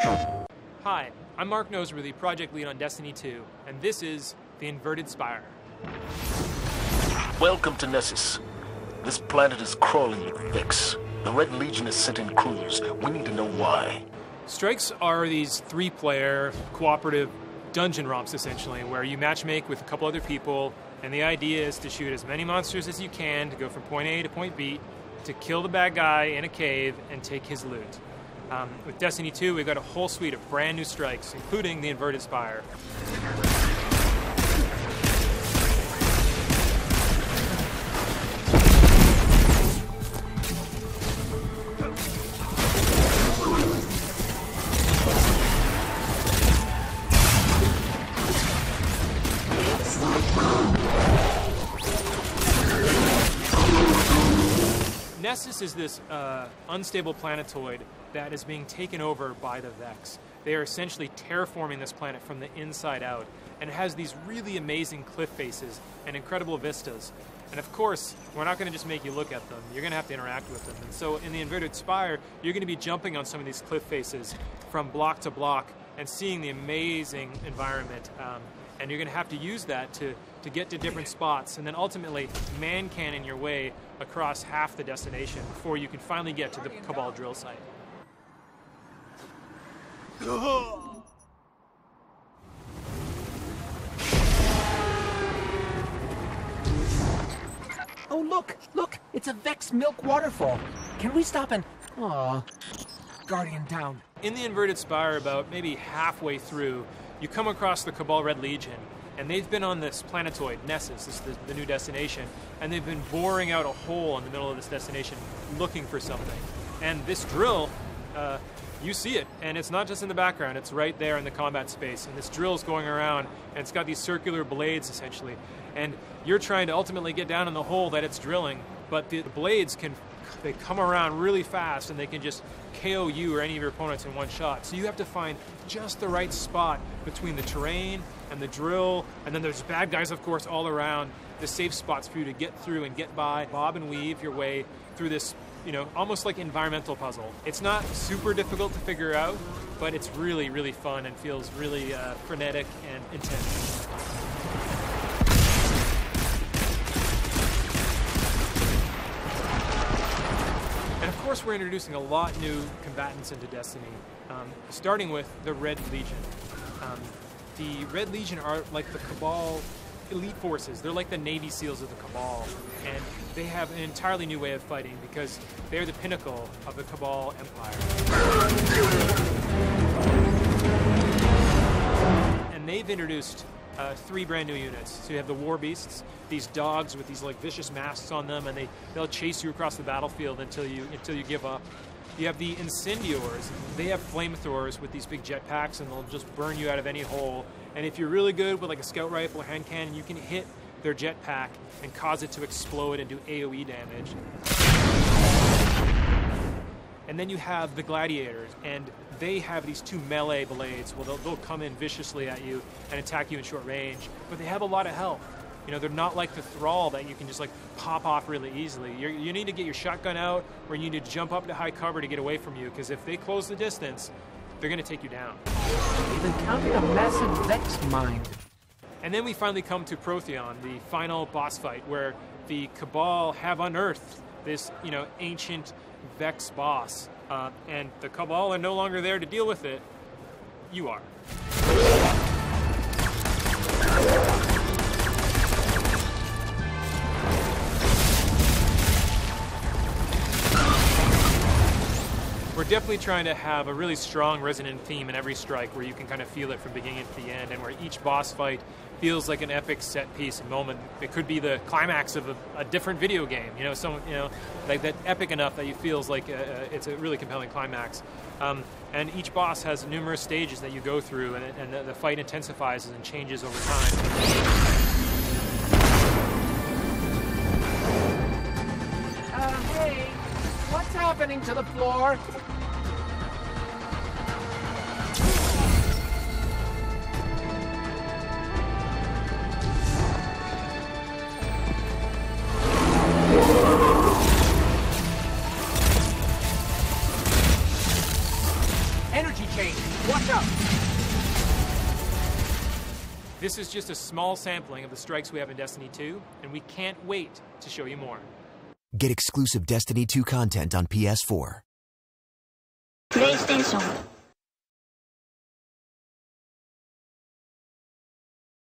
Hi, I'm Mark Noseworthy, project lead on Destiny 2, and this is the Inverted Spire. Welcome to Nessus. This planet is crawling with Vex. The Red Legion has sent in crews. We need to know why. Strikes are these 3-player cooperative dungeon romps, essentially, where you matchmake with a couple other people, and the idea is to shoot as many monsters as you can to go from point A to point B, to kill the bad guy in a cave and take his loot. With Destiny 2, we've got a whole suite of brand new strikes, including the Inverted Spire. Nessus is this unstable planetoid that is being taken over by the Vex. They are essentially terraforming this planet from the inside out, and it has these really amazing cliff faces and incredible vistas. And of course, we're not going to just make you look at them, you're going to have to interact with them. And so in the Inverted Spire, you're going to be jumping on some of these cliff faces from block to block and seeing the amazing environment. And you're going to have to use that to get to different spots, and then ultimately man-cannon your way across half the destination before you can finally get to the Cabal drill site. Oh, look! Look! It's a Vex milk waterfall. Can we stop and... Aw, Guardian down. In the Inverted Spire, about maybe halfway through, you come across the Cabal Red Legion, and they've been on this planetoid, Nessus, this is the new destination, and they've been boring out a hole in the middle of this destination looking for something. And this drill, you see it, and it's not just in the background, it's right there in the combat space, and this drill's going around, and it's got these circular blades, essentially, and you're trying to ultimately get down in the hole that it's drilling, but the blades they come around really fast, and they can just KO you or any of your opponents in one shot. So you have to find just the right spot between the terrain and the drill, and then there's bad guys, of course, all around, the safe spots for you to get through and get by, bob and weave your way through this, almost like environmental puzzle. It's not super difficult to figure out, but it's really, really fun and feels really frenetic and intense. And of course, we're introducing a lot new combatants into Destiny, starting with the Red Legion. The Red Legion are like the Cabal elite forces. They're like the Navy SEALs of the Cabal, and they have an entirely new way of fighting because they're the pinnacle of the Cabal Empire. And they've introduced 3 brand new units. So you have the War Beasts, these dogs with these like vicious masks on them, and they'll chase you across the battlefield until you give up. You have the Incendiors. They have flamethrowers with these big jetpacks, and they'll just burn you out of any hole. And if you're really good with like a scout rifle or hand cannon, you can hit their jetpack and cause it to explode and do AoE damage. And then you have the Gladiators, and they have these 2 melee blades. Well, they'll come in viciously at you and attack you in short range, but they have a lot of health. They're not like the Thrall that you can just like pop off really easily. You need to get your shotgun out, or you need to jump up to high cover to get away from you, because if they close the distance, they're going to take you down. They've encountered a massive Vex mine. And then we finally come to Protheon, the final boss fight, where the Cabal have unearthed this, ancient Vex boss. And the Cabal are no longer there to deal with it. You are. We're definitely trying to have a really strong resonant theme in every strike where you can kind of feel it from beginning to the end, and where each boss fight feels like an epic set piece moment. It could be the climax of a different video game, like that epic enough that you feels like it's a really compelling climax. And each boss has numerous stages that you go through, and the fight intensifies and changes over time. Hey, what's happening to the floor? Energy change. Watch out! This is just a small sampling of the strikes we have in Destiny 2, and we can't wait to show you more. Get exclusive Destiny 2 content on PS4. PlayStation